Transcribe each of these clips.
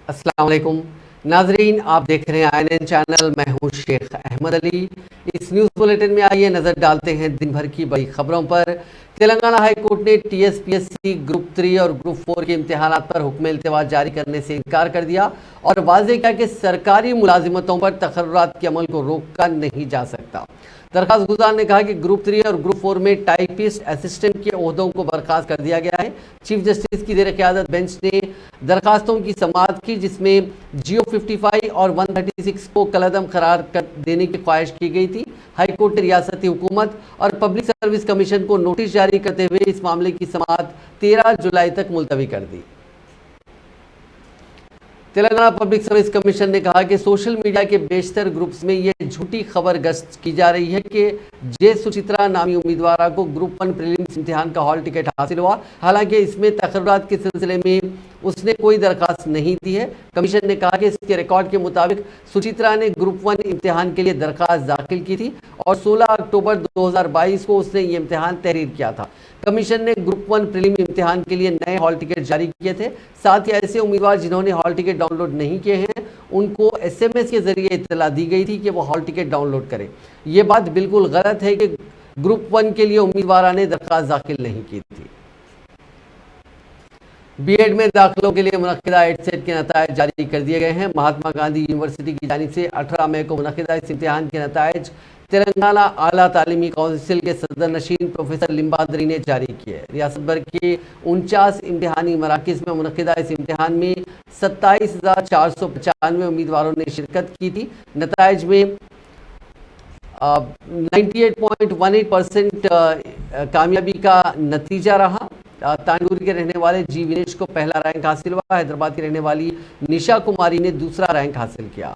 अस्सलाम वालेकुम नाजरीन, आप देख रहे हैं INN चैनल। मैं हूं शेख अहमद अली। इस न्यूज़ बुलेटिन में आइए नज़र डालते हैं दिन भर की बड़ी खबरों पर। तेलंगाना हाई कोर्ट ने TSPSC ग्रुप 3 और ग्रुप 4 के इम्तिहानात पर हुक्म इल्तिवा जारी करने से इनकार कर दिया और वाज़ेह किया कि सरकारी मुलाजिमतों पर तकर्रुरात के अमल को रोका नहीं जा सकता। दरखास्त गुजार ने कहा कि ग्रुप 3 और ग्रुप 4 में टाइपिस्ट असिस्टेंट के ओहदों को बर्खास्त कर दिया गया है। चीफ जस्टिस की ज़ेर क़यादत बेंच ने दरखास्तों की समाअत की, जिसमें GO 55 और 136 को कलअदम करार कर देने की ख्वाहिश की गई थी। हाईकोर्ट ने रियासती हुकूमत और पब्लिक सर्विस कमीशन को नोटिस जारी करते हुए इस मामले की समाअत 13 जुलाई तक मुलतवी कर दी। तेलंगाना पब्लिक सर्विस कमीशन ने कहा कि सोशल मीडिया के बेशतर ग्रुप्स में यह झूठी खबर गश्त की जा रही है कि जे सुचित्रा नामी उम्मीदवार को ग्रुप 1 प्रीलिम्स इम्तिहान का हॉल टिकट हासिल हुआ, हालांकि इसमें तकर्रुरात के सिलसिले में उसने कोई दरखास्त नहीं दी है। कमीशन ने कहा कि इसके रिकॉर्ड के मुताबिक सुचित्रा ने ग्रुप 1 इम्तिहान के लिए दरखास्त दाखिल की थी और 16 अक्टूबर 2022 को उसने ये इम्तिहान तहरीर किया था। कमीशन ने ग्रुप 1 प्रीलिम इम्तिहान के लिए नए हॉल टिकट जारी किए थे। साथ ही ऐसे उम्मीदवार जिन्होंने हॉल टिकट डाउनलोड नहीं किए हैं उनको SMS के जरिए इत्तला दी गई थी कि वो हॉल टिकट डाउनलोड करें। ये बात बिल्कुल गलत है कि ग्रुप 1 के लिए उम्मीदवार ने दरखास्त दाखिल नहीं की थी। B.Ed में दाखिलों के लिए मुनक्किदा EdSET के नतायज जारी कर दिए गए हैं। महात्मा गांधी यूनिवर्सिटी की जानिब से 18 मई को मुनक्किदा इस इम्तिहान के नतायज तेलंगाना आला तालीमी काउंसिल के सदर नशीन प्रोफेसर लिम्बाद्री ने जारी किए। रियासत भर के 49 इम्तिहानी मराकिज़ में मुनक्किदा इस इम्तिहान में 27,495 उम्मीदवारों ने शिरकत की थी। नतायज में 98.18% कामयाबी का नतीजा रहा। तांडूर के रहने वाले G विनेश को पहला रैंक हासिल हुआ। हैदराबाद की रहने वाली निशा कुमारी ने दूसरा रैंक हासिल किया।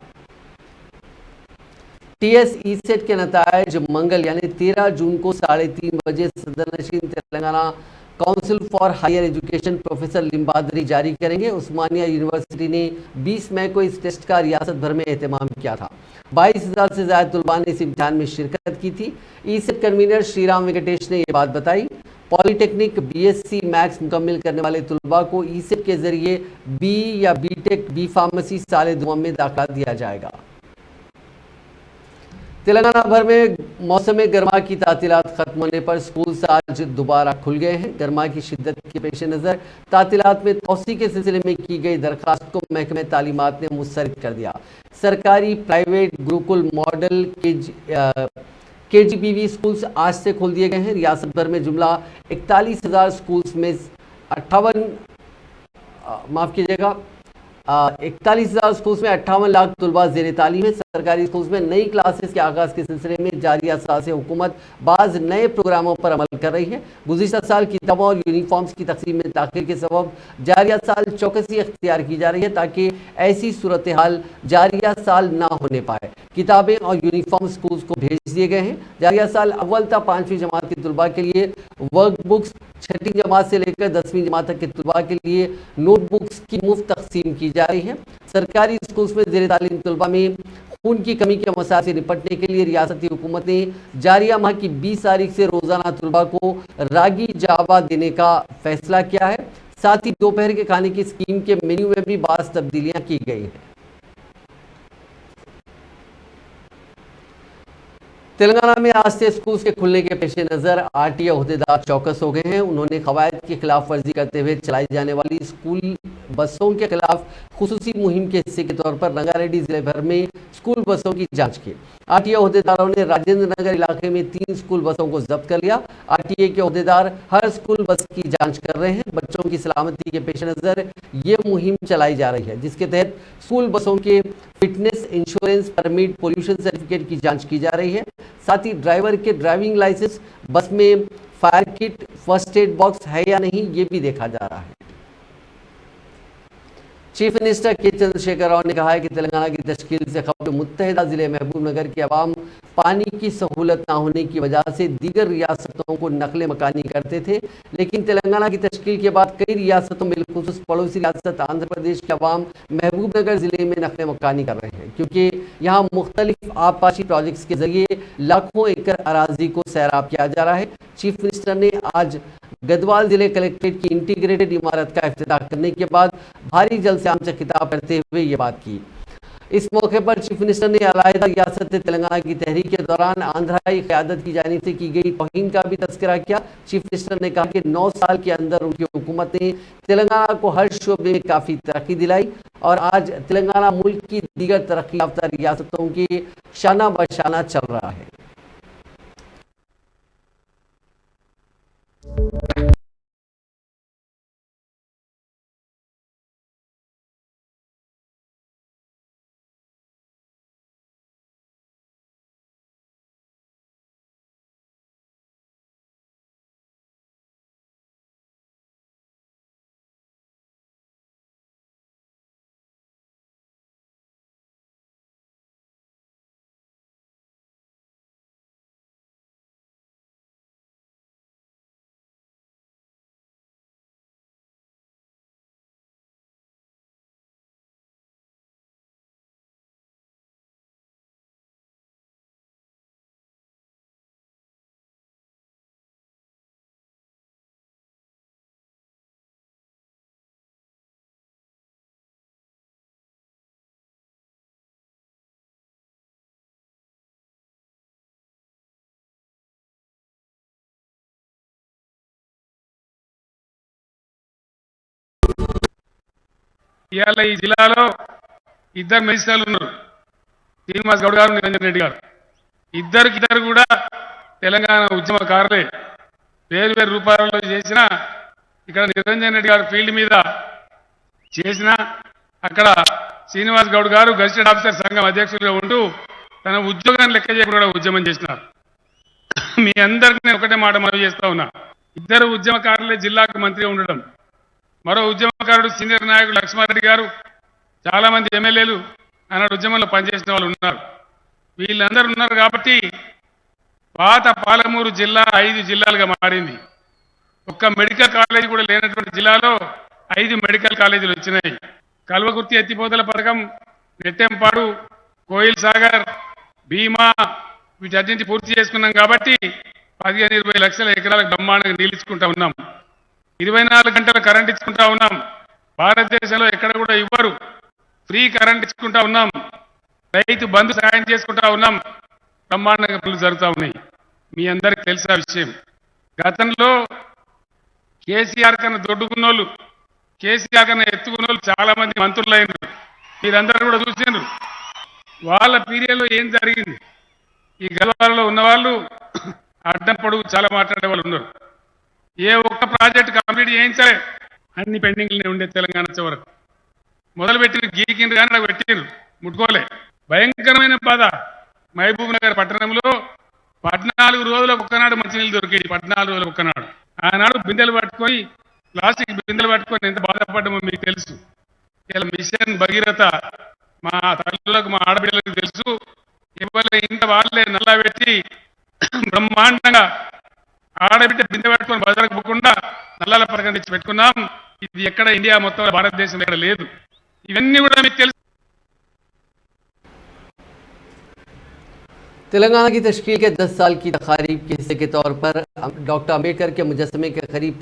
TSE-सेट के नतायज मंगल यानी 13 जून को 3:30 बजे सदर नशीन Telangana council for higher education professor Limbadri जारी करेंगे। उस्मानिया यूनिवर्सिटी ने 20 मई को इस टेस्ट का रियासत भर में एहतमाम किया था। 22,000 से ज़्यादा तलबा ने इस इम्तिहान में शिरकत की थी। E-सेट कन्वीनर श्रीराम वेंकटेश ने यह बात बताई। पॉलीटेक्निक BSc मैथ्स मुकम्मिल करने वाले तलबा को E-सेट के जरिए B या B.Tech B फार्मेसी साल दुआ में दाखिला दिया जाएगा। तेलंगाना भर में मौसम गर्मा की तातीलात खत्म होने पर स्कूल आज दोबारा खुल गए हैं। गर्मा की शिद्दत के पेश नज़र तातीलात में तोसी के सिलसिले में की गई दरखास्त को महकमे तालीमात ने मुस्तरद कर दिया। सरकारी private Gurukul model KGBV schools आज से खोल दिए गए हैं। रियासत भर में जुमला 41,000 स्कूल्स में 41,000 स्कूल्स में 58 लाख तलबा ज़ेर तालीम है। सरकारी स्कूल्स में नई क्लासेस के आगाज़ के सिलसिले में जारी साल से हुकूमत बाज़ नए प्रोग्रामों पर अमल कर रही है। गुज़िश्ता साल किताबों और यूनिफॉर्म्स की तकसीम में ताख़ीर के सबब जारिया साल चौकसी अख्तियार की जा रही है ताकि ऐसी सूरत हाल जारिया साल ना होने पाए। किताबें और यूनिफॉर्म स्कूल्स को भेज दिए गए हैं। जारिया साल अव्वल था 5वीं जमात के तलबा के लिए वर्क बुक्स, 6वीं जमात से लेकर 10वीं जमात तक के तलबा के लिए नोटबुक्स की मुफ्त तकसीम की जा रही है। सरकारी स्कूल्स में ज़ेर तालीम तलबा में खून की कमी के मसाइल से निपटने के लिए रियासती हुकूमत ने जारिया माह की 20 तारीख से रोज़ाना तलबा को रागी जावा देने का फैसला किया है। साथ ही दोपहर के खाने की स्कीम के मेन्यू में भी बाज़ तब्दीलियाँ की गई हैं। तेलंगाना में आज से स्कूल्स के खुलने के पेश नज़र RTA अहदेदार चौकस हो गए हैं। उन्होंने कवायद की खिलाफ वर्जी करते हुए चलाई जाने वाली स्कूल बसों के खिलाफ खुसूसी मुहिम के हिस्से के तौर पर रंगारेड्डी जिले भर में स्कूल बसों की जांच की। RTA अहदेदारों ने राजेंद्र नगर इलाके में 3 स्कूल बसों को जब्त कर लिया। RTA के अहदेदार हर स्कूल बस की जांच कर रहे हैं। बच्चों की सलामती के पेश नज़र ये मुहिम चलाई जा रही है, जिसके तहत स्कूल बसों के fitness, insurance, permit, pollution certificate की जांच की जा रही है। साथ ही ड्राइवर के ड्राइविंग लाइसेंस, बस में fire kit, first aid box है या नहीं, ये भी देखा जा रहा है। चीफ मिनिस्टर के चंद्रशेखर राव ने कहा है कि तेलंगाना की तश्कील से खबर मुत्तहिदा ज़िले महबूब नगर की आवाम पानी की सहूलत ना होने की वजह से दीगर रियासतों को नकल मकानी करते थे, लेकिन तेलंगाना की तश्कील के बाद कई रियासतों में बिलखुसूस पड़ोसी रियासत आंध्र प्रदेश के अवाम महबूब नगर ज़िले में नकल मकानी कर रहे हैं, क्योंकि यहाँ मुख्तलिफ आबपाशी प्रोजेक्ट्स के जरिए लाखों एकड़ अराजी को सैराब किया जा रहा है। चीफ मिनिस्टर ने आज गढ़वाल जिले कलेक्ट्रेट की इंटीग्रेटेड इमारत का इफ्तिताह करने के बाद भारी जलसैम से खिताब करते हुए ये बात की। इस मौके पर चीफ मिनिस्टर ने अलहदा रियासत तेलंगाना की तहरीक के दौरान आंध्राई क़यादत की जानिब से की गई तौहीन का भी तस्करा किया। चीफ मिनिस्टर ने कहा कि 9 साल के अंदर उनकी हुकूमत ने तेलंगाना को हर शोबे में काफ़ी तरक्की दिलाई और आज तेलंगाना मुल्क की दीगर तरक्की याफ्ता रियासतों के शाना बशाना चल रहा है। ఇవాళ ఈ జిల్లాలో ఇద్దరు మినిస్టర్లు ఉన్నారు, శ్రీనివాస్ గౌడ్ గారు, నిరంజన్ రెడ్డి గారు. ఇద్దరు కూడా తెలంగాణ ఉద్యమకారులే. వేరు వేరు రూపాలలో చేసిన ఇక్కడ నిరంజన్ రెడ్డి గారు ఫీల్డ్ మీద చేసిన, అక్కడ శ్రీనివాస్ గౌడ్ గారు గజిటెడ్ ఆఫీసర్ సంఘం అధ్యక్షులుగా ఉంటూ తన ఉద్యోగాన్ని లెక్క చేయకుండా ఉద్యమం చేసినారు. మీ అందరికీ నేను ఒకటే మాట మనవి చేస్తా ఉన్నా, ఇద్దరు ఉద్యమకారులే జిల్లాకు మంత్రిగా ఉండడం. మరో ఉద్యమకారుడు సీనియర్ నాయకుడు లక్ష్మారెడ్డి గారు, చాలా మంది ఎమ్మెల్యేలు ఆనాడు ఉద్యమంలో పనిచేసిన వాళ్ళు ఉన్నారు. వీళ్ళందరూ ఉన్నారు కాబట్టి పాత పాలమూరు జిల్లా 5 జిల్లాలుగా మారింది. ఒక్క మెడికల్ కాలేజీ కూడా లేనటువంటి జిల్లాలో 5 మెడికల్ కాలేజీలు వచ్చినాయి. కల్వకుర్తి ఎత్తిపోతల పథకం, నెట్టెంపాడు, కోయిల్ సాగర్, భీమా వీటన్నింటి పూర్తి చేసుకున్నాం కాబట్టి 15-20 లక్షల ఎకరాలకు బ్రహ్మాండంగా నీళ్ళించుకుంటా ఉన్నాం. 24 గంటల కరెంట్ ఇచ్చుకుంటా ఉన్నాం. భారతదేశంలో ఎక్కడ కూడా ఇవ్వరు, ఫ్రీ కరెంట్ ఇచ్చుకుంటా ఉన్నాం. రైతు బంధు సాయం చేసుకుంటా ఉన్నాం. బ్రహ్మాండంగా పనులు జరుగుతూ ఉన్నాయి. మీ అందరికి తెలిసిన విషయం, గతంలో కేసీఆర్ కన్నా దొడ్డుకున్నోళ్ళు, కేసీఆర్ కన్నా ఎత్తుకున్నోళ్ళు చాలా మంది మంత్రులు అయినారు. మీరందరూ కూడా చూసినారు వాళ్ళ పీరియడ్లో ఏం జరిగింది. ఈ గల్వాలలో ఉన్నవాళ్ళు అడ్డం పొడుగు చాలా మాట్లాడే వాళ్ళు ఉన్నారు. ఏ ఒక్క ప్రాజెక్ట్ కంప్లీట్ చేయించలే, అన్ని పెండింగ్లనే ఉండే. తెలంగాణ చివరకు మొదలుపెట్టిన గీకిండ్రు కానీ నాకు పెట్టిండ్రు, ముట్టుకోలే. భయంకరమైన బాధ. మహబూబ్ నగర్ పట్టణంలో 14 రోజులకు ఒక్కనాడు మంచినీళ్ళు దొరికేది. 14 రోజులకు ఒక్కనాడు. ఆనాడు బిందెలు పట్టుకొని, ప్లాస్టిక్ బిందెలు పట్టుకొని ఎంత బాధపడ్డామో మీకు తెలుసు. ఇలా మిషన్ భగీరథ మా తల్లులకు, మా ఆడబిడ్డలకు తెలుసు. ఇవాళ ఇంత వాళ్ళే నల్లా పెట్టి బ్రహ్మాండంగా ఆడబిడ్డ బిందె పట్టుకొని బజార్కు పోకుండా నల్లాల పథకం తెచ్చి పెట్టుకున్నాం. ఇది ఎక్కడ ఇండియా మొత్తం భారతదేశంలో ఎక్కడ లేదు. ఇవన్నీ కూడా మీకు తెలుసు. तेलंगाना की तश्कील के 10 साल की तकारीब के हिस्से के तौर पर डॉक्टर अम्बेडकर के मुजस्समे के करीब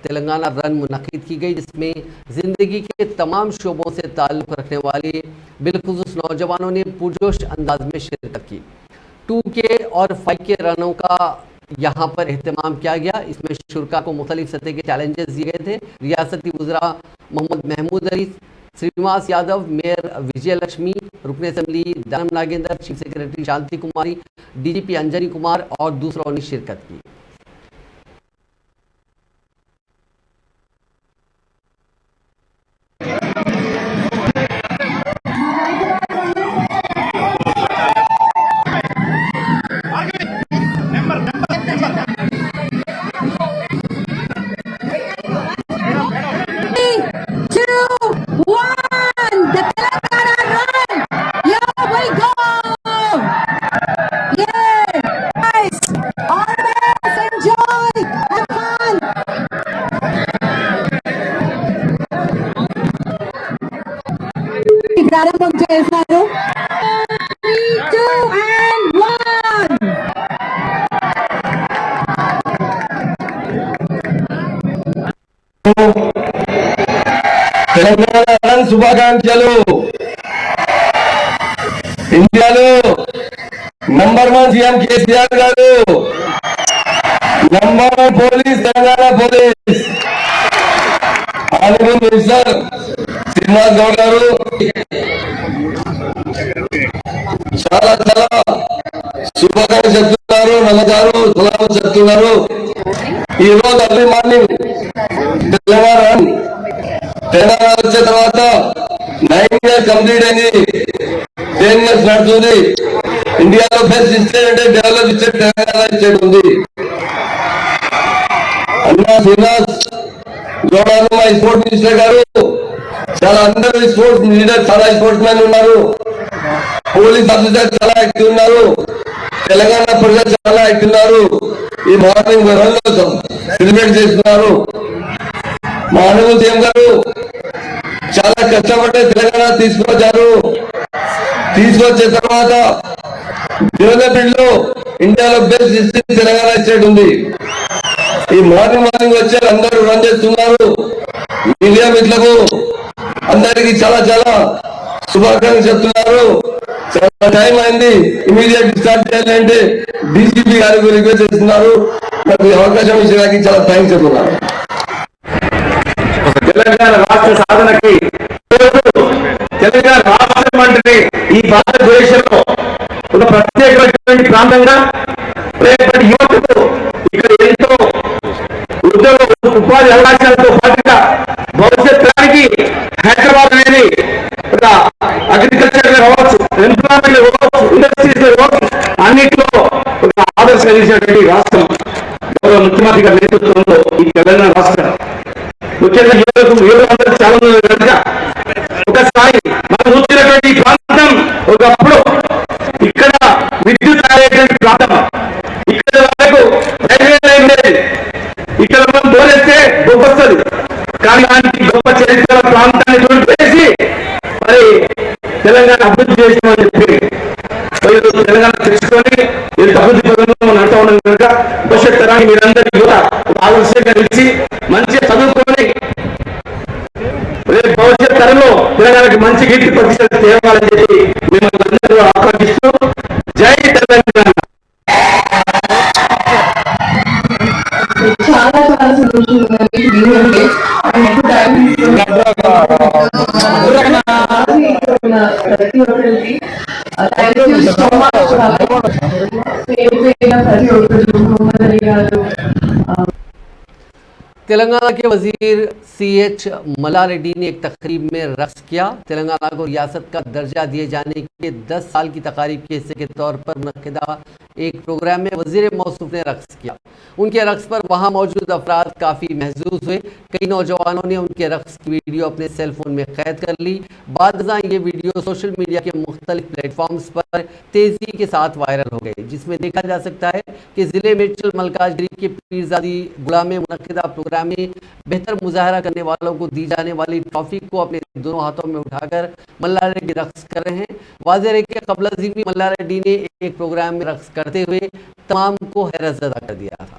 तेलंगाना रन मुनक़िद की गई, जिसमें ज़िंदगी के तमाम शोबों से ताल्लुक़ रखने वाले बिलखुसूस नौजवानों ने पुरजोश अंदाज में शिरकत की। 2K और 5K रनों का यहाँ पर एहतमाम किया गया। इसमें शुरका को मुख्तलिफ सतह के चैलेंजेस दिए गए थे। रियासती वज़रा मोहम्मद महमूद अली, श्रीनिवास यादव, मेयर विजय लक्ष्मी, रुकन असेंबली दानम नागेंद्र, चीफ सेक्रेटरी शांति कुमारी, डीजीपी अंजनी कुमार और दूसरों ने शिरकत की। All the way, శుభాకాంక్షలు. ఇండియాలో నంబర్ 1 సీఎం కేసీఆర్ గారు, number 1 police Telangana police honourable minister Srinivas Goud గారు చాలా చాలా శుభాకాంక్షలు చెప్తున్నారు, నమస్కారం సలాం చెప్తున్నారు. ఈ రోజు అర్లీ మార్నింగ్ తెలంగాణ వచ్చే తర్వాత 9 years కంప్లీట్ అయింది, 10 years నడుస్తుంది. ఇండియాలో బెస్ట్ స్టేట్ అంటే డెవలప్ స్టేట్ తెలంగాణ స్టేట్ ఉంది. అన్నా శ్రీనివాస్ గౌడ్ మా స్పోర్ట్స్ మినిస్టర్ గారు, చాలా అందరూ స్పోర్ట్స్ లీడర్, చాలా స్పోర్ట్స్ మ్యాన్ ఉన్నారు, పోలీస్ ఆఫీసర్ చాలా యాక్టివ్ ఉన్నారు, తెలంగాణ ప్రజలు చాలా యాక్టివ్ ఉన్నారు. ఈ మార్నింగ్ వరంలో సెలబ్రేట్ చేస్తున్నారు. మా ఆనరబుల్ సీఎం గారు చాలా కష్టపడి తెలంగాణ తీసుకొచ్చారు. తీసుకొచ్చిన తర్వాత డెవలప్మెంట్ లో ఇండియాలో బెస్ట్ డిస్ట్రిక్ట్ తెలంగాణ స్టేట్ ఉంది. ఈ మార్నింగ్ వచ్చారు, అందరూ రన్ చేస్తున్నారు. మీడియా మిత్రులకు అందరికీ చాలా చాలా శుభాకాంక్షలు చెప్తున్నారు. చాలా టైం అయింది, ఇమీడియట్ స్టార్ట్ చేయాలంటే డీజీపీ గారికి రిక్వెస్ట్ చేస్తున్నారు. నాకు ఈ అవకాశం ఇచ్చడానికి చాలా థ్యాంక్స్ చెప్తున్నారు. తెలంగాణ రాష్ట్ర సాధనకి తెలంగాణ రాష్ట్రం అంటే ఈ భారతదేశంలో ఒక ప్రత్యేకమైనటువంటి ప్రాంతంగా రేపటి యువతకు ఇక్కడ ఎంతో ఉద్యోగ ఉపాధి అవకాశాలతో పాటుగా భవిష్యత్ తరానికి హైదరాబాద్ అనేది ఒక అగ్రికల్చర్ కావచ్చు, ఎంప్లాయ్మెంట్ కావచ్చు, ఇండస్ట్రీస్ కావచ్చు, అన్నింటిలో ఒక ఆదర్శించినటువంటి రాష్ట్రం గౌరవ ముఖ్యమంత్రి గారి నేతృత్వంలో ఈ తెలంగాణ రాష్ట్రం. ముఖ్యంగా యువకులందరూ చాలా మంది కనుక ఒకసారి మనం వచ్చినటువంటి ప్రాంతం ఒకప్పుడు ఇక్కడ విద్యుత్ ఆడేటువంటి ప్రాంతం, ఇక్కడ వరకు రైల్వే లైన్ లేదు, ఇక్కడ మనం పోలేస్తే గొప్ప వస్తుంది. కానీ దానికి గొప్ప చరిత్ర ప్రాంతాన్ని చూడిపేసి మరి తెలంగాణ అభివృద్ధి చేసినామని చెప్పి తెలంగాణ తెచ్చుకొని ఎంత అభివృద్ధి పదంలో నడుతూ ఉన్నాం కనుక భవిష్యత్ తరానికి మీరందరూ యువత ఆదర్శంగా నిలిచి మంచిగా చదువుకొని రేపు భవిష్యత్ తరంలో తెలంగాణకి మంచి కీర్తి ప్రతిష్టలు తేవాలని చెప్పి మిమ్మల్ని అందరూ ఆకాంక్షిస్తూ జై తెలంగాణ. చాలా చాలా సంతోషంగా ఉంది. ప్రతి ఒక్కరికి ప్రతి ఒక్కరు మొహమ్మద్ అలీ గారు. तेलंगाना के वजीर CH मल्ला रेड्डी ने एक तकरीब में रक्स किया। तेलंगाना को रियासत का दर्जा दिए जाने के 10 साल की तकारीब के हिस्से के तौर पर मुनक्किदा एक प्रोग्राम में वजीर मौसूफ ने रक्स किया। उनके रक्स पर वहां मौजूद अफराद काफ़ी महजूज हुए। कई नौजवानों ने उनके रक्स की वीडियो अपने सेल फोन में कैद कर ली। बाद ये वीडियो सोशल मीडिया के मुख्तलिफ प्लेटफॉर्म्स पर तेज़ी के साथ वायरल हो गए, जिसमें देखा जा सकता है कि ज़िले मेडचल मलकाजगिरी के पीरजादी गुड़ा में मुनक्किदा प्रोग्राम में बेहतर मुजाहरा करने वालों को दी जाने वाली ट्रॉफी को अपने दोनों हाथों में उठाकर मल्ला रेड्डी रक्स कर रहे हैं। वाज़ेह है कि क़ब्ल अज़ीम भी मल्ला रेड्डी ने एक प्रोग्राम में रक्स करते हुए तमाम को हैरत ज़दा कर दिया था।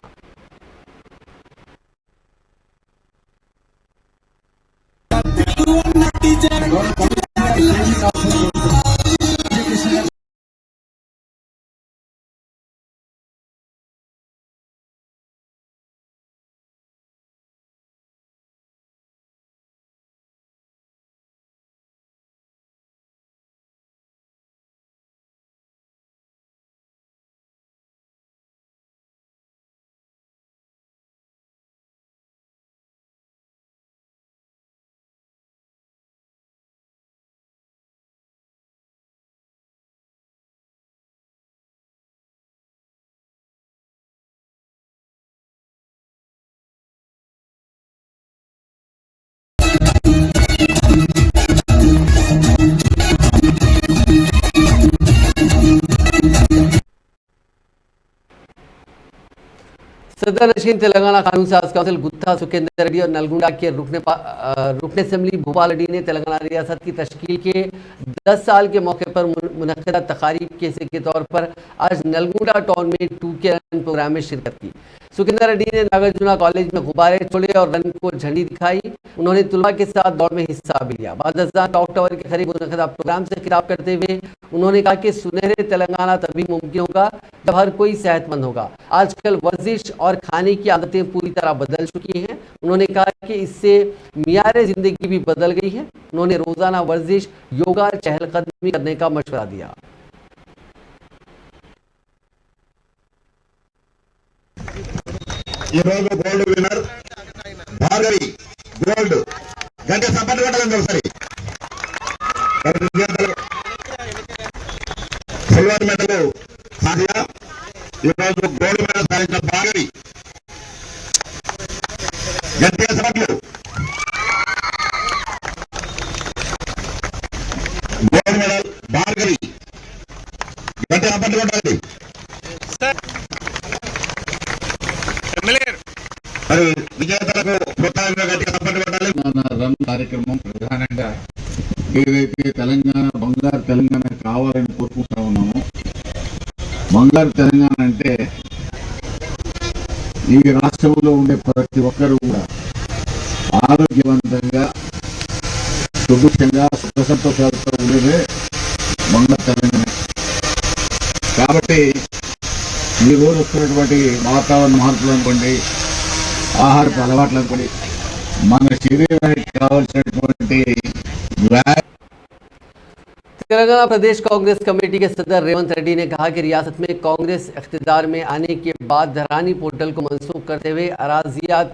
सदर नशीन तेलंगाना कानून साज काउंसिल गुत्ता सुखेंदर रेड्डी और नलगुंडा के रुकने असेंबली भूपाल रेड्डी ने तेलंगाना रियासत की तश्कील के 10 साल के मौके पर मुनक्किदा तकारीब के हिस्से के तौर पर आज नलगुंडा टाउन में 2K रन प्रोग्राम में शिरकत की। सुखिंदर रेड्डी ने नागार्जुना कॉलेज में गुब्बारे छोड़े और रन को झंडी दिखाई। उन्होंने तुलवा के साथ दौड़ में हिस्सा भी लिया। बाद अक्टूबर के करीब मुनक़िद प्रोग्राम से खिताब करते हुए उन्होंने कहा कि सुनहरे तेलंगाना तभी मुमकिन होगा जब हर कोई सेहतमंद होगा। आजकल वर्जिश और खाने की आदतें पूरी तरह बदल चुकी हैं। उन्होंने कहा कि इससे मियारे जिंदगी भी बदल गई है। उन्होंने रोजाना वर्जिश, योगा, चहलकदमी करने का मशवरा दिया। गोल्ड विनर भार्गवी गोल्ड गंटे सपट ఒకసారి సిల్వర్ మెడల్ సాధియా ఈరోజు గోల్డ్ మెడల్ సాధించిన భార్గవి గంటే సపట్లు గోల్డ్ మెడల్ భార్గవి గంటే సపట్లు కొట్టాలి విజేతలకు ప్రోత్సాహంగా గట్టిగా సపోర్ట్ పెట్టాలి. రన్ కార్యక్రమం ప్రధానంగా ఏదైతే తెలంగాణ బంగారు తెలంగాణ కావాలని కోరుకుంటా ఉన్నామో, బంగారు తెలంగాణ అంటే ఈ రాష్ట్రంలో ఉండే ప్రతి ఒక్కరూ కూడా ఆరోగ్యవంతంగా సుభిక్షంగా సుఖ సంతోషాలతో ఉండేదే బంగారు తెలంగాణ. కాబట్టి ఈ రోజు వస్తున్నటువంటి వాతావరణ మార్పులు అనుకోండి, ఆహారపు అలవాట్లు అనుకోండి, మన శరీరానికి కావాల్సినటువంటి तेलंगाना प्रदेश कांग्रेस कमेटी के सदर रेवंत रेड्डी ने कहा कि रियासत में कांग्रेस इख्तिदार में आने के बाद धरानी पोर्टल को मंसूख करते हुए अराजियात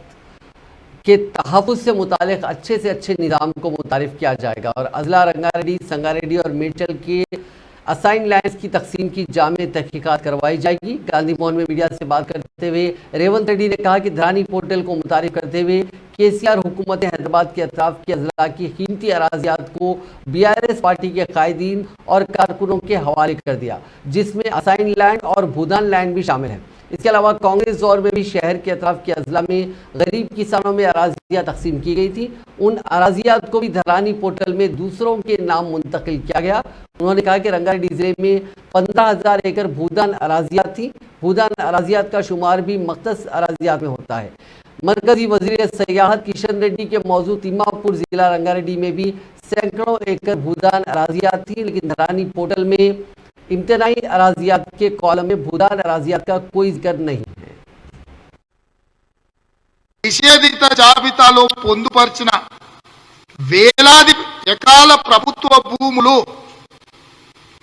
के तहफ़्फ़ुज़ से मुतालिक अच्छे से अच्छे निज़ाम को मुतारिफ किया जाएगा और अजला, रंगारेड्डी, संगारेड्डी और मेडचल के असाइन लैंड्स की तकसीम की जामे तहकीकात करवाई जाएगी। गांधी भवन में मीडिया से बात करते हुए रेवंत रेड्डी ने कहा कि धरानी पोर्टल को मुतारिफ करते हुए केसीआर हुकूमत ने हैदराबाद के अतराफ की अजला की कीमती अराजियात को बीआरएस पार्टी के कायदीन और कारकुनों के हवाले कर दिया, जिसमें असाइन लैंड और भूदान लैंड भी शामिल है। इसके अलावा कांग्रेस दौर में भी शहर के अतराफ के अजला में गरीब किसानों में अराजियाँ तकसीम की गई थी। उन अराजियात को भी धरानी पोर्टल में दूसरों के नाम मुंतकिल किया गया। उन्होंने कहा कि रंगारेड्डी जिले में 15,000 एकड़ भूदान अराजियात थी। भूदान अराजियात का शुमार भी मख्तस अराजियात में होता है। मरकजी वजीर सयाहत किशन रेड्डी के मौजू तिम्मापुर जिला रंगारेड्डी में भी सैकड़ों एकड़ भूदान अराजियात थी, लेकिन धरानी पोर्टल में इम्तनाई अराजियात के कॉलम में भूदान अराजियात का कोई जिक्र नहीं है। నిషేధిత జాబితాలో పొందుపరిచిన వేలాది ఎకరాల ప్రభుత్వ భూములు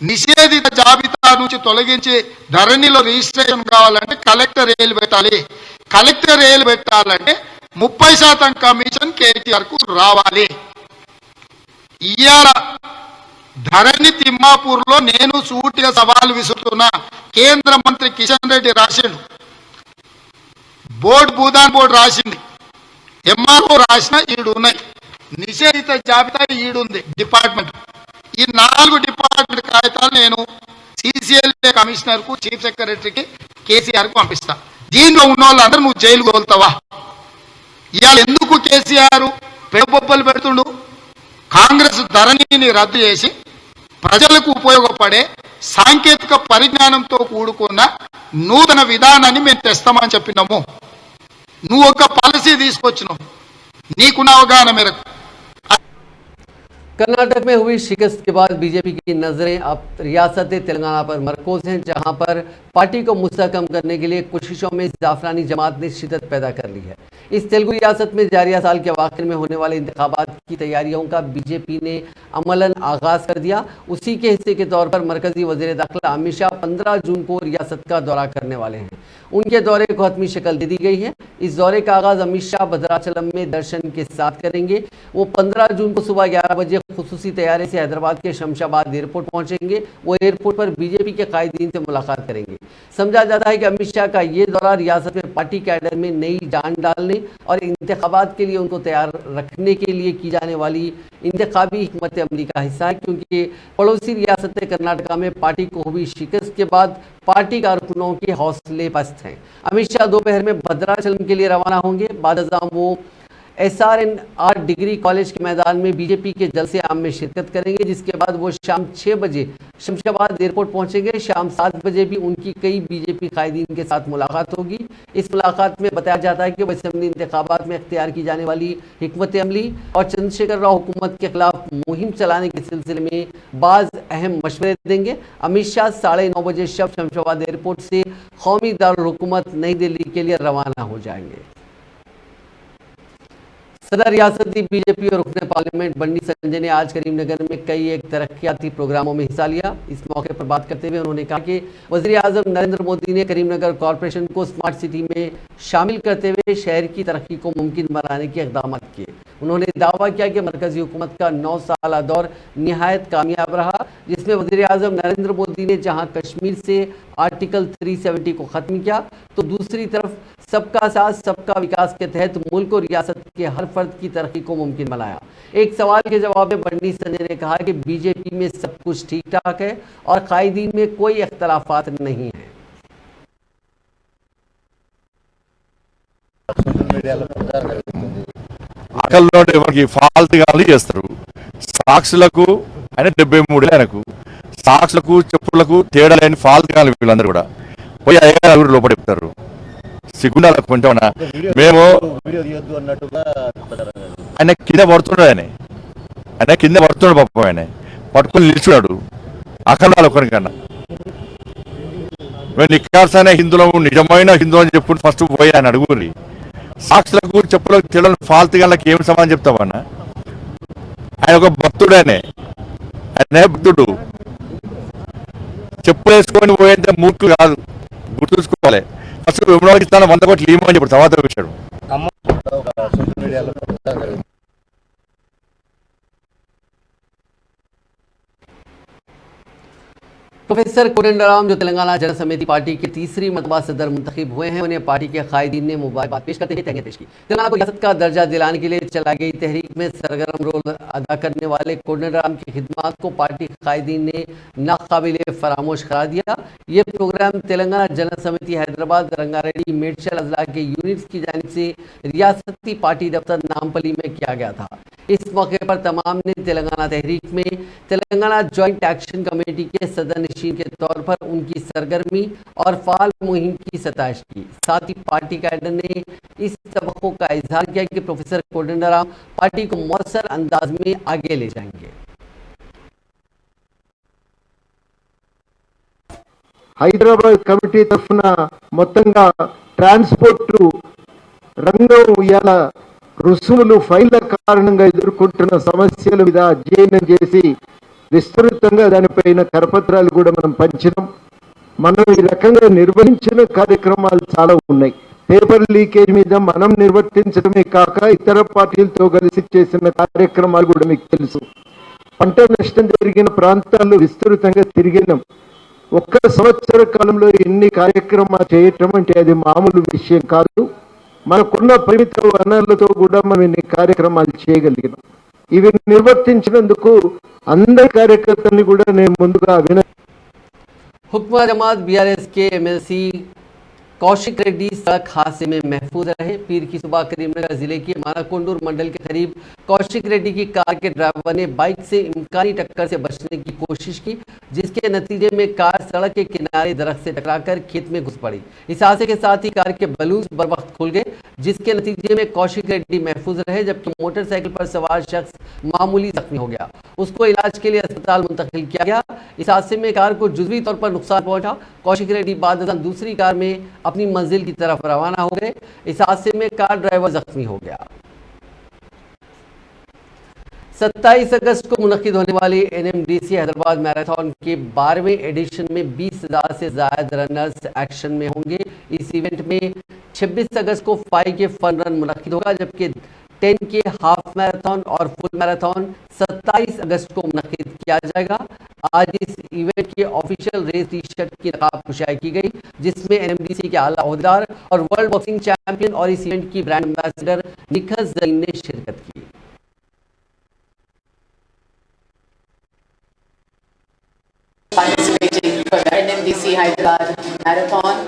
నిషేధిత జాబితా నుంచి తొలగించి ధరణిలో రిజిస్ట్రేషన్ కావాలంటే కలెక్టర్ ఏలు పెట్టాలి. కలెక్టర్ ఏలు పెట్టాలంటే 30% కమిషన్ కేటీఆర్ కు రావాలి. ఇయాల ధరణి తిమ్మాపూర్ లో నేను సూటిగా సవాల్ విసురుతున్నా. కేంద్ర మంత్రి కిషన్ రెడ్డి రాసిండు, బోర్డు భూదాన్ బోర్డు రాసింది, ఎంఆర్ఓ రాసిన ఈడు ఉన్నాయి, నిషేధిత జాబితా ఈడుంది డిపార్ట్మెంట్. ఈ 4 డిపార్ట్మెంట్ కాగితాలు నేను సిసిఎల్ఏ కమిషనర్ కు, చీఫ్ సెక్రటరీకి, కేసీఆర్ కు పంపిస్తా. దీనిలో ఉన్న వాళ్ళందరూ నువ్వు జైలుకు వెళ్తావా? ఇవాళ ఎందుకు కేసీఆర్ పెడబొబ్బలు పెడుతుండు? కాంగ్రెస్ ధరణిని రద్దు చేసి ప్రజలకు ఉపయోగపడే సాంకేతిక పరిజ్ఞానంతో కూడుకున్న నూతన విధానాన్ని మేము తెస్తామని చెప్పినాము. నువ్వు ఒక పాలసీ తీసుకొచ్చినావు నీకున్న అవగాహన మేరకు. कर्नाटक में हुई शिकस्त के बाद बीजेपी की नजरें अब रियासत तेलंगाना पर मरकूज हैं, जहां पर पार्टी को मुस्तहकम करने के लिए कोशिशों में जाफरानी जमात ने शिद्दत पैदा कर ली है। इस तेलुगु रियासत में जारिया साल के आखिर में होने वाले इंतखाबात की तैयारियों का बीजेपी ने अमलन आगाज कर दिया। उसी के हिस्से के तौर पर मरकजी वजीर दाखिला अमित शाह 15 जून को रियासत का दौरा करने वाले हैं। उनके दौरे को हतमी शक्ल दे दी गई है। इस दौरे का आगाज अमित शाह भद्राचलम में दर्शन के साथ करेंगे। वो 15 जून को सुबह 11 बजे खुसूसी तैयारी से हैदराबाद के शमशाबाद एयरपोर्ट पहुंचेंगे। वो एयरपोर्ट पर बीजेपी के कायदीन से मुलाकात करेंगे। समझा जाता है कि अमित शाह का ये दौरा रियासत में पार्टी कैडर में नई जान डालने और इंतखाबात के लिए उनको तैयार रखने के लिए की जाने वाली इंतखाबी हिकमत अमली का हिस्सा है, क्योंकि पड़ोसी रियासत कर्नाटका में पार्टी को हुई शिकस्त के बाद पार्टी कारकुनों के हौसले पस्त हैं। अमित शाह दोपहर में भद्राचलम के लिए रवाना होंगे। बाद वो SRNR डिग्री कॉलेज के मैदान में बीजेपी के जलसे आम में शिरकत करेंगे, जिसके बाद वो शाम 6 बजे शमशाबाद एयरपोर्ट पहुंचेंगे। शाम 7 बजे भी उनकी कई बीजेपी कायदीन के साथ मुलाकात होगी। इस मुलाकात में बताया जाता है कि वो असेंबली इंतखाबात में इख्तियार की जाने वाली हिकमत अमली और चंद्रशेखर राव हुकूमत के खिलाफ मुहिम चलाने के सिलसिले में बाज़ अहम मशवरे देंगे। अमित शाह 9:30 बजे शमशाबाद एयरपोर्ट से कौमी दारुल हुकूमत नई दिल्ली के लिए रवाना हो जाएंगे। सदर रियासती बीजेपी और रुकने पार्लियामेंट बंडी संजय ने आज करीमनगर में कई एक तरक्याती प्रोग्रामों में हिस्सा लिया। इस मौके पर बात करते हुए उन्होंने कहा कि वज़ीर आज़म नरेंद्र मोदी ने करीमनगर कॉरपोरेशन को स्मार्ट सिटी में शामिल करते हुए शहर की तरक्की को मुमकिन बनाने के इक़दाम किए। उन्होंने दावा किया कि मरकजी हुकूमत का 9 साला दौर निहायत कामयाब रहा, जिसमें वज़ीर आज़म नरेंद्र मोदी ने जहां कश्मीर से आर्टिकल 370 को ख़त्म किया, तो दूसरी तरफ सबका साथ सबका विकास के तहत मुल्क और रियासत के हर फर्द की तरक्की को मुमकिन बनाया। एक सवाल के जवाब में बंडी संजय ने कहा कि बीजेपी में सब कुछ ठीक ठाक है और कायदीन में कोई इख्तलाफात नहीं है। అకల్లోనే మనకి ఫాల్తుగాలు చేస్తారు. సాక్షులకు ఆయన 73 ఆయనకు సాక్షులకు చెప్పులకు తేడా లేని ఫాల్తుగాలు వీళ్ళందరూ కూడా పోయి అయ్యారు లోపల చెప్తారు. సిగ్గుండాలకు కొంచెం మేము ఆయన కింద పడుతున్నాడు, ఆయన కింద పడుతున్నాడు పాపం, ఆయన పట్టుకుని నిల్చున్నాడు అకల్లాలు ఒకరికన్నా. మేము నిక్కార్సైన హిందువులు నిజమైన హిందూ అని చెప్పుకుని ఫస్ట్ పోయి ఆయన అడుగురి. సాక్షులకు చెప్పులకు తెలియని ఫాల్తుగాళ్ళకి ఏమి సమాధానం చెప్తామన్నా? ఆయన ఒక భక్తుడనే, ఆయన భక్తుడు, చెప్పులు వేసుకొని పోయేంత మూర్ఖులు కాదు, గుర్తుంచుకోవాలి. ఫస్ట్ విమలకి ఇస్తాను 100 కోట్లు ఇవ్వమని చెప్పాడు, తర్వాత విషయం. प्रोफेसर कोदंडराम जो तेलंगाना जन समिति पार्टी के तीसरी मरतबा सदर मुंतखब हुए हैं, उन्हें पार्टी के कायदीन ने मुबारकबाद पेश करते हुए तहनीत पेश की। तेलंगाना को रियासत का दर्जा दिलाने के लिए चलाई गई तहरीक में सरगर्म रोल अदा करने वाले कोदंडराम की खिदमत को पार्टी के कायदीन ने नाकाबिल फरामोश करार दिया। ये प्रोग्राम तेलंगाना जन समिति हैदराबाद रंगारेड्डी मेडचल अजला के यूनिट्स की जानिब से रियासती पार्टी दफ्तर नामपली में किया गया था। इस मौके पर तमाम ने तेलंगाना तहरीक में तेलंगाना जॉइंट एक्शन कमेटी के सदर नशीन के तौर पर उनकी सरगर्मी और फाल मुहिम की सताइश की। साथ ही पार्टी कैडर ने इस तवक्को का इजहार किया कि प्रोफेसर कोदंडराम पार्टी को मौसर अंदाज में आगे ले जाएंगे। హైదరాబాద్ కమిటీ తరఫున మొత్తంగా ట్రాన్స్పోర్ట్ రంగం ఇవాళ రుసుములు ఫైళ్ల కారణంగా ఎదుర్కొంటున్న సమస్యల మీద అధ్యయనం చేసి విస్తృతంగా దానిపైన కరపత్రాలు కూడా మనం పంచినాం. మనం ఈ రకంగా నిర్వహించిన కార్యక్రమాలు చాలా ఉన్నాయి. పేపర్ లీకేజ్ మీద మనం నిర్వర్తించడమే కాక ఇతర పార్టీలతో కలిసి చేసిన కార్యక్రమాలు కూడా మీకు తెలుసు. పంట నష్టం జరిగిన ప్రాంతాల్లో విస్తృతంగా తిరిగినాం. ఒక్క సంవత్సర కాలంలో ఎన్ని కార్యక్రమాలు చేయటం అంటే అది మామూలు విషయం కాదు. మనకున్న పరిమిత వనరులతో కూడా మనం ఇన్ని కార్యక్రమాలు చేయగలిగినాం. ఇవి నిర్వర్తించినందుకు అందరి కార్యకర్తల్ని కూడా నేను ముందుగా हुक्मा जमात BRS के MLC कौशिक रेड्डी सड़क हादसे में महफूज रहे। पीर की सुबह करीमनगर जिले के मानाकोंडूर मंडल के करीब कौशिक रेड्डी की कार के ड्राइवर ने बाइक से इम्कानी टक्कर से बचने की कोशिश की, जिसके नतीजे में कार सड़क के किनारे दरख्त से टकराकर खेत में घुस पड़ी। इस हादसे के साथ ही कार के बलून्स बर वक्त खुल गए, जिसके नतीजे में कौशिक रेड्डी महफूज रहे, जबकि मोटरसाइकिल पर सवार शख्स मामूली जख्मी हो गया। उसको इलाज के लिए अस्पताल मुंतकिल किया गया। इस हादसे में कार को जुज़वी तौर पर नुकसान पहुंचा। कौशिक रेड्डी बाद दूसरी कार में अपनी मंजिल की तरफ रवाना हो गए। इस हादसे में कार ड्राइवर जख्मी हो गया। 27 अगस्त को मुनक्किद होने वाली NMDC हैदराबाद मैराथन के 12वें एडिशन में 20,000 से ज्यादा रनर्स एक्शन में होंगे। इस इवेंट में 26 अगस्त को 5 के फन रन मुनक्किद होगा, जबकि 10 के हाफ मैराथन और फुल मैराथन 27 अगस्त को मुनक्किद किया जाएगा। आज इस इवेंट के ऑफिशियल रेस टी शर्ट की नकाब कुशाई की गई, जिसमें NMDC के आला ओहदेदार और वर्ल्ड बॉक्सिंग चैंपियन और इस इवेंट की ब्रांड एम्बेसडर निखत जरीन ने शिरकत की। Participating for the NMDC Hyderabad Marathon.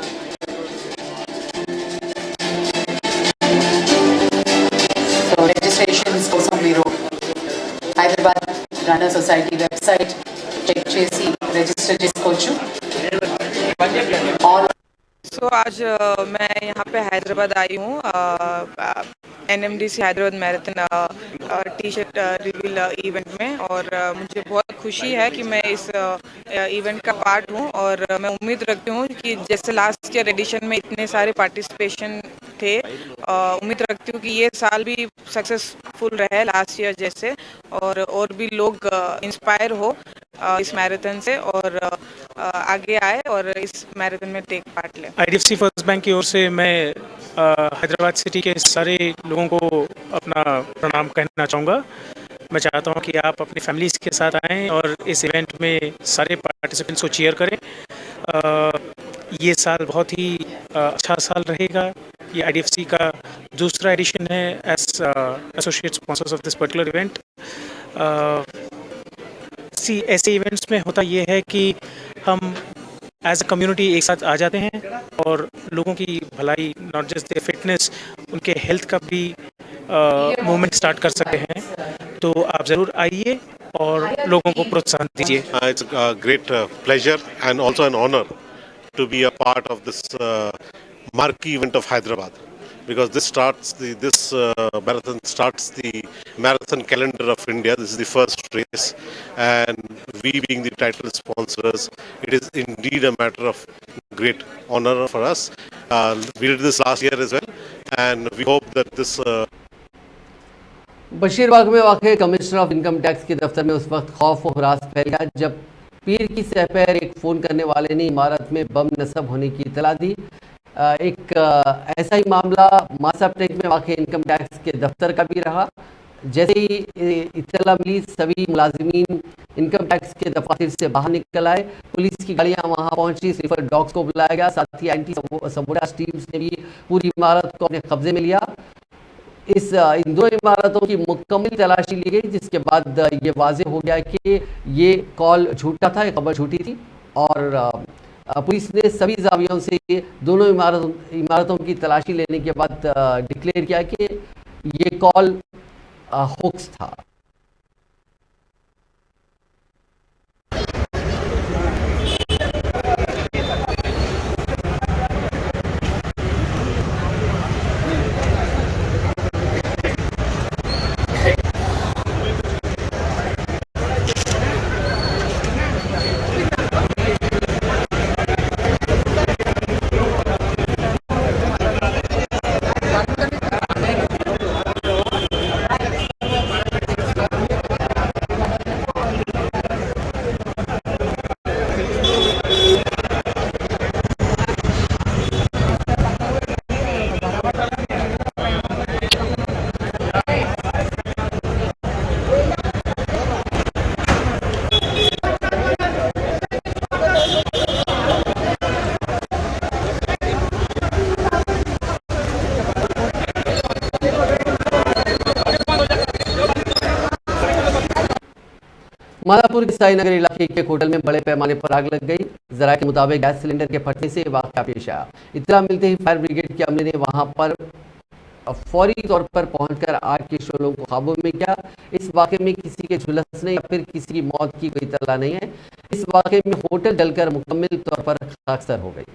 So society website check చేసి రిజిస్టర్ చేసుకోవచ్చు. ఆల్ सो आज मैं यहाँ पे हैदराबाद आई हूँ NMDC Hyderabad marathon T shirt reveal event में, और मुझे बहुत खुशी है कि मैं इस इवेंट का पार्ट हूँ, और मैं उम्मीद रखती हूँ कि जैसे लास्ट ईयर एडिशन में इतने सारे पार्टिसिपेशन थे, उम्मीद रखती हूँ कि ये साल भी सक्सेसफुल रहे लास्ट ईयर जैसे, और भी लोग इंस्पायर हो इस मैराथन से और आगे आए और इस मैराथन में टेक पार्ट ले. IDFC फर्स्ट बैंक की ओर से मैं हैदराबाद सिटी के सारे लोगों को अपना प्रणाम कहना चाहूँगा. मैं चाहता हूँ कि आप अपनी फैमिलीज़ के साथ आएँ और इस इवेंट में सारे पार्टिसिपेंट्स को चीयर करें. ये साल बहुत ही अच्छा साल रहेगा. ये IDFC का दूसरा एडिशन है as associate sponsors of this particular event. ऐसे इवेंट्स में होता ये है कि हम एज अ कम्युनिटी एक साथ आ जाते हैं और लोगों की भलाई, नॉट जस्ट देयर फिटनेस, उनके हेल्थ का भी मूवमेंट स्टार्ट कर सकते हैं. तो आप ज़रूर आइए और लोगों को प्रोत्साहन दीजिए. It's a great pleasure and also an honor to be a part of this marquee event of Hyderabad, because this marathon starts the marathon calendar of India. This is the first race, and we being the title sponsors, it is indeed a matter of great honor for us. We did this last year as well, and we hope that this Basheerbagh में वाक़ commissioner of income tax के दफ्तर में उस वक्त खौफ और harass फैल गया जब पीर की सहपैर एक फ़ोन करने वाले ने इमारत में बम नस्ब होने की इतला दी. एक ऐसा ही मामला मासा टैग में वाक़ इनकम टैक्स के दफ्तर का भी रहा. जैसे ही इत्तला मिली, सभी मुलाजिमीन इनकम टैक्स के दफातर से बाहर निकल आए. पुलिस की गाड़ियां वहां पहुंची, स्लीपर डॉग्स को बुलाया गया, साथ ही एंटी सबोटाज टीम्स ने भी पूरी इमारत को अपने कब्जे में लिया. इन दो इमारतों की मुकम्मल तलाशी ली गई, जिसके बाद ये वाज़ेह हो गया कि ये कॉल झूठा था, ये खबर झूठी थी, और पुलिस ने सभी जावियों से दोनों इमारतों की तलाशी लेने के बाद डिक्लेयर किया कि ये कॉल होक्स था. मादापुर के साईनगर इलाके के एक होटल में बड़े पैमाने पर आग लग गई. जरा के मुताबिक गैस सिलेंडर के फटने से वाकया पेश आया. इत्तला मिलते ही फायर ब्रिगेड के अमले ने वहां पर फौरी तौर पर पहुंचकर आग के शोलों को काबू में किया. इस वाकये में किसी के झुलसने या फिर किसी की मौत की कोई इत्तला नहीं है. इस वाकये में होटल जलकर मुकम्मल तौर पर खाकसार हो गई.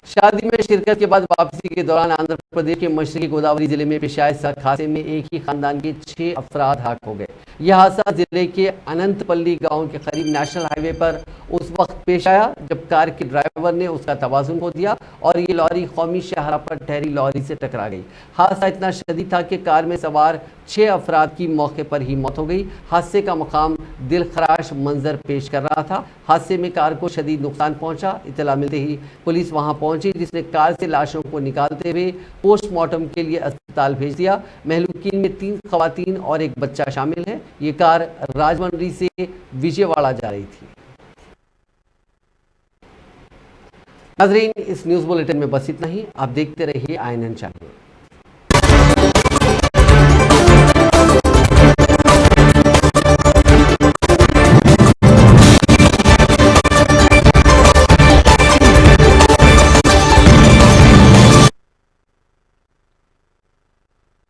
शादी में शिरकत के बाद वापसी के दौरान आंध्र प्रदेश के मशरकी गोदावरी जिले में पेश आए सड़क हादसे में एक ही खानदान के 6 अफराद हलाक हो गए. यह हादसा जिले के अनंतपल्ली गांव के करीब नेशनल हाईवे पर उस वक्त पेश आया जब कार के ड्राइवर ने उसका तवाज़ुन खो दिया और ये लॉरी कौमी शाहरा पर ठहरी लॉरी से टकरा गई. हादसा इतना शदीद था कि कार में सवार 6 अफराद की मौके पर ही मौत हो गई. हादसे का मकाम दिलखराश मंजर पेश कर रहा था. हादसे में कार को शदीद नुकसान पहुंचा. इत्तला मिलते ही पुलिस वहां पहुंची, जिसने कार से लाशों को निकालते हुए पोस्टमार्टम के लिए अस्पताल भेज दिया. महलूकीन में 3 खवातीन और एक बच्चा शामिल है. ये कार राजमंड्री से विजयवाड़ा जा रही थी. नाज़रीन, इस न्यूज़ बुलेटिन में बस इतना ही. आप देखते रहिए INN चैनल.